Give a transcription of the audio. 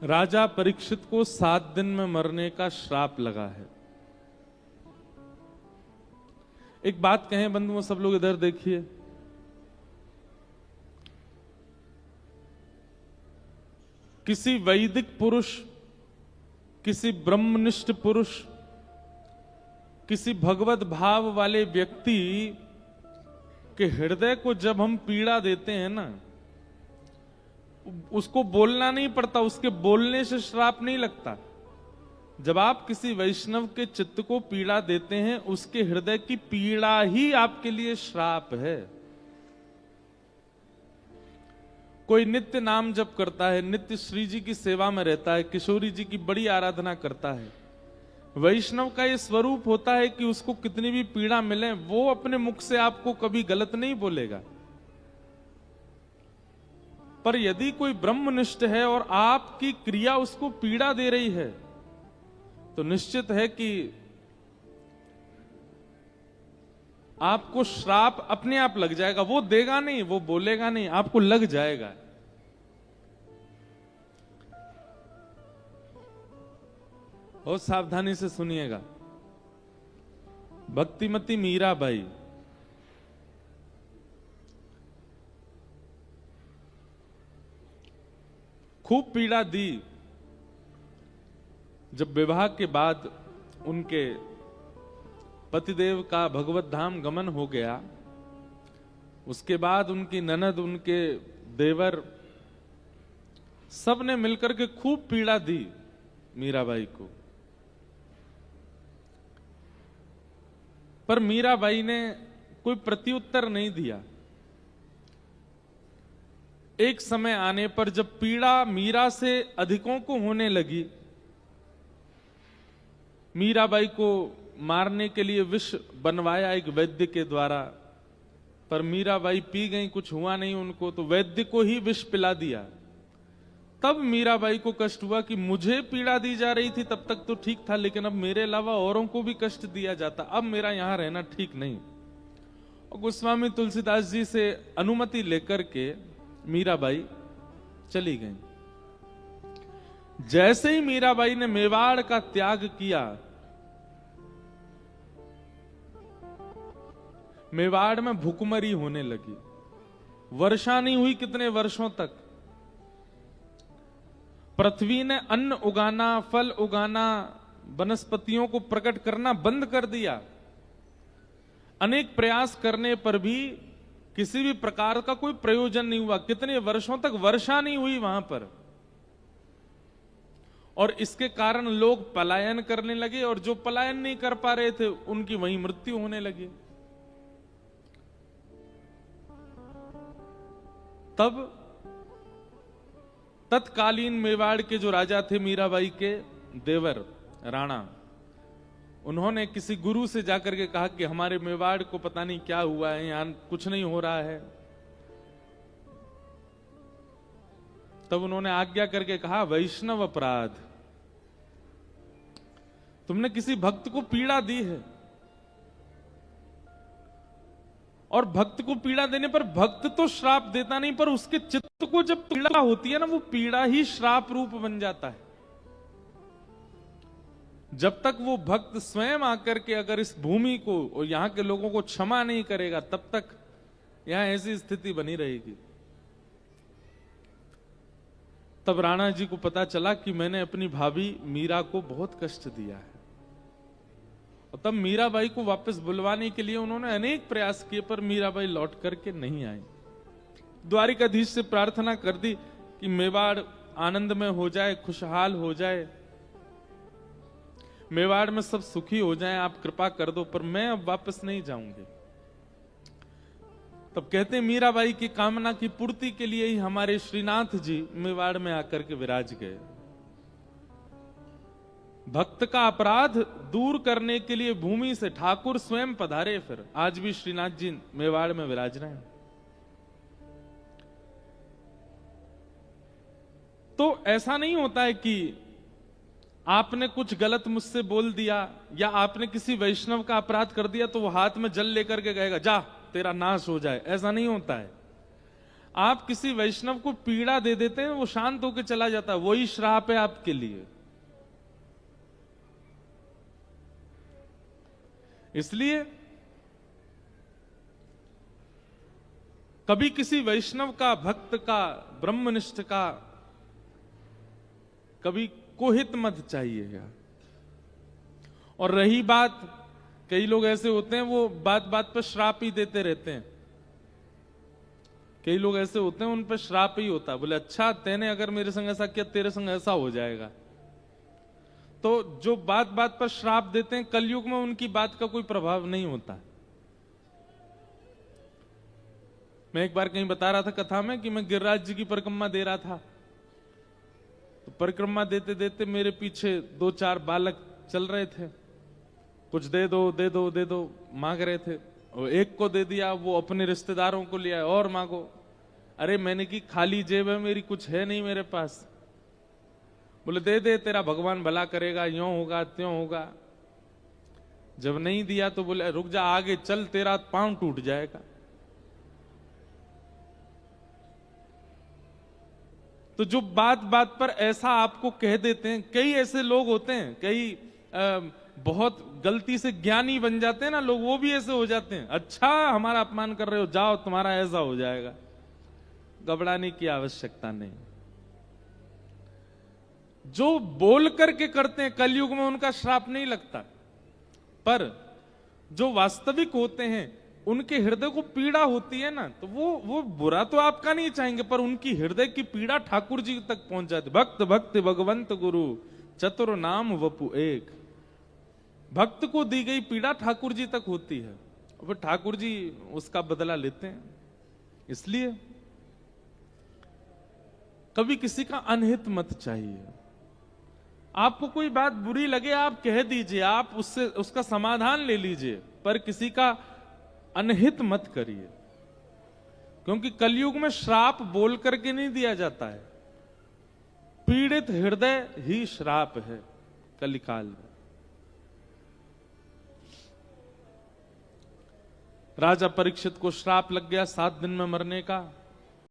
राजा परीक्षित को 7 दिन में मरने का श्राप लगा है। एक बात कहें बंधुओं, सब लोग इधर देखिए। किसी वैदिक पुरुष, किसी ब्रह्मनिष्ठ पुरुष, किसी भगवत भाव वाले व्यक्ति के हृदय को जब हम पीड़ा देते हैं ना, उसको बोलना नहीं पड़ता, उसके बोलने से श्राप नहीं लगता। जब आप किसी वैष्णव के चित्त को पीड़ा देते हैं, उसके हृदय की पीड़ा ही आपके लिए श्राप है। कोई नित्य नाम जप करता है, नित्य श्री जी की सेवा में रहता है, किशोरी जी की बड़ी आराधना करता है, वैष्णव का ये स्वरूप होता है कि उसको कितनी भी पीड़ा मिले, वो अपने मुख से आपको कभी गलत नहीं बोलेगा। पर यदि कोई ब्रह्मनिष्ठ है और आपकी क्रिया उसको पीड़ा दे रही है, तो निश्चित है कि आपको श्राप अपने आप लग जाएगा। वो देगा नहीं, वो बोलेगा नहीं, आपको लग जाएगा। बहुत सावधानी से सुनिएगा। भक्तिमती मीराबाई खूब पीड़ा दी। जब विवाह के बाद उनके पतिदेव का भगवत धाम गमन हो गया, उसके बाद उनकी ननद, उनके देवर, सब ने मिलकर के खूब पीड़ा दी मीराबाई को। पर मीराबाई ने कोई प्रत्युत्तर नहीं दिया। एक समय आने पर जब पीड़ा मीरा से अधिकों को होने लगी, मीराबाई को मारने के लिए विष बनवाया एक वैद्य के द्वारा, पर मीराबाई पी गई, कुछ हुआ नहीं उनको, तो वैद्य को ही विष पिला दिया। तब मीराबाई को कष्ट हुआ कि मुझे पीड़ा दी जा रही थी तब तक तो ठीक था, लेकिन अब मेरे अलावा औरों को भी कष्ट दिया जाता, अब मेरा यहां रहना ठीक नहीं। और गोस्वामी तुलसीदास जी से अनुमति लेकर के मीराबाई चली गई। जैसे ही मीराबाई ने मेवाड़ का त्याग किया, मेवाड़ में भूखमरी होने लगी। वर्षा नहीं हुई कितने वर्षों तक। पृथ्वी ने अन्न उगाना, फल उगाना, वनस्पतियों को प्रकट करना बंद कर दिया। अनेक प्रयास करने पर भी किसी भी प्रकार का कोई प्रयोजन नहीं हुआ। कितने वर्षों तक वर्षा नहीं हुई वहां पर, और इसके कारण लोग पलायन करने लगे, और जो पलायन नहीं कर पा रहे थे उनकी वहीं मृत्यु होने लगी। तब तत्कालीन मेवाड़ के जो राजा थे, मीराबाई के देवर राणा, उन्होंने किसी गुरु से जाकर के कहा कि हमारे मेवाड़ को पता नहीं क्या हुआ है, यहां कुछ नहीं हो रहा है। तब उन्होंने आज्ञा करके कहा, वैष्णव अपराध, तुमने किसी भक्त को पीड़ा दी है, और भक्त को पीड़ा देने पर भक्त तो श्राप देता नहीं, पर उसके चित्त को जब पीड़ा होती है ना, वो पीड़ा ही श्राप रूप बन जाता है। जब तक वो भक्त स्वयं आकर के अगर इस भूमि को और यहां के लोगों को क्षमा नहीं करेगा, तब तक यहां ऐसी स्थिति बनी रहेगी। तब राणा जी को पता चला कि मैंने अपनी भाभी मीरा को बहुत कष्ट दिया है, और तब मीराबाई को वापस बुलवाने के लिए उन्होंने अनेक प्रयास किए, पर मीराबाई लौट करके नहीं आई। द्वारिकाधीश से प्रार्थना कर दी कि मेवाड़ आनंद में हो जाए, खुशहाल हो जाए, मेवाड़ में सब सुखी हो जाएं, आप कृपा कर दो, पर मैं अब वापस नहीं जाऊंगी। तब कहते हैं मीराबाई की कामना की पूर्ति के लिए ही हमारे श्रीनाथ जी मेवाड़ में आकर के विराज गए। भक्त का अपराध दूर करने के लिए भूमि से ठाकुर स्वयं पधारे। फिर आज भी श्रीनाथ जी मेवाड़ में विराज रहे हैं। तो ऐसा नहीं होता है कि आपने कुछ गलत मुझसे बोल दिया या आपने किसी वैष्णव का अपराध कर दिया तो वो हाथ में जल लेकर के कहेगा जा तेरा नाश हो जाए, ऐसा नहीं होता है। आप किसी वैष्णव को पीड़ा दे देते हैं, वो शांत होकर चला जाता है, वही श्राप है आपके लिए। इसलिए कभी किसी वैष्णव का, भक्त का, ब्रह्मनिष्ठ का कभी कोहित मत चाहिए। और रही बात, कई लोग ऐसे होते हैं वो बात बात पर श्राप ही देते रहते हैं। कई लोग ऐसे होते हैं उन पर श्राप ही होता है, बोले अच्छा तेने अगर मेरे संग ऐसा किया तेरे संग ऐसा हो जाएगा। तो जो बात बात पर श्राप देते हैं, कलयुग में उनकी बात का कोई प्रभाव नहीं होता। मैं एक बार कहीं बता रहा था कथा में कि मैं गिरिराज जी की परिक्रमा दे रहा था, तो परिक्रमा देते देते मेरे पीछे 2-4 बालक चल रहे थे, कुछ दे दो दे दो दे दो मांग रहे थे। और एक को दे दिया, वो अपने रिश्तेदारों को लिया और मांगो। अरे मैंने की खाली जेब है मेरी, कुछ है नहीं मेरे पास। बोले दे दे, तेरा भगवान भला करेगा, यूं होगा त्यों होगा। जब नहीं दिया तो बोले रुक जा, आगे चल, तेरा पांव टूट जाएगा। तो जो बात बात पर ऐसा आपको कह देते हैं, कई ऐसे लोग होते हैं, कई बहुत गलती से ज्ञानी बन जाते हैं ना लोग, वो भी ऐसे हो जाते हैं, अच्छा हमारा अपमान कर रहे हो, जाओ तुम्हारा ऐसा हो जाएगा। घबराने की आवश्यकता नहीं। जो बोल करके करते हैं कलयुग में उनका श्राप नहीं लगता, पर जो वास्तविक होते हैं उनके हृदय को पीड़ा होती है ना, तो वो बुरा तो आपका नहीं चाहेंगे, पर उनकी हृदय की पीड़ा ठाकुर जी तक पहुंच जाती। भक्त भक्त भगवंत गुरु चतुर नाम वपु एक। भक्त को दी गई पीड़ा ठाकुर जी तक होती है, और ठाकुर जी उसका बदला लेते हैं। इसलिए कभी किसी का अनहित मत चाहिए। आपको कोई बात बुरी लगे आप कह दीजिए, आप उससे उसका समाधान ले लीजिए, पर किसी का अनहित मत करिए। क्योंकि कलयुग में श्राप बोल करके नहीं दिया जाता है, पीड़ित हृदय ही श्राप है कलिकाल में। राजा परीक्षित को श्राप लग गया 7 दिन में मरने का।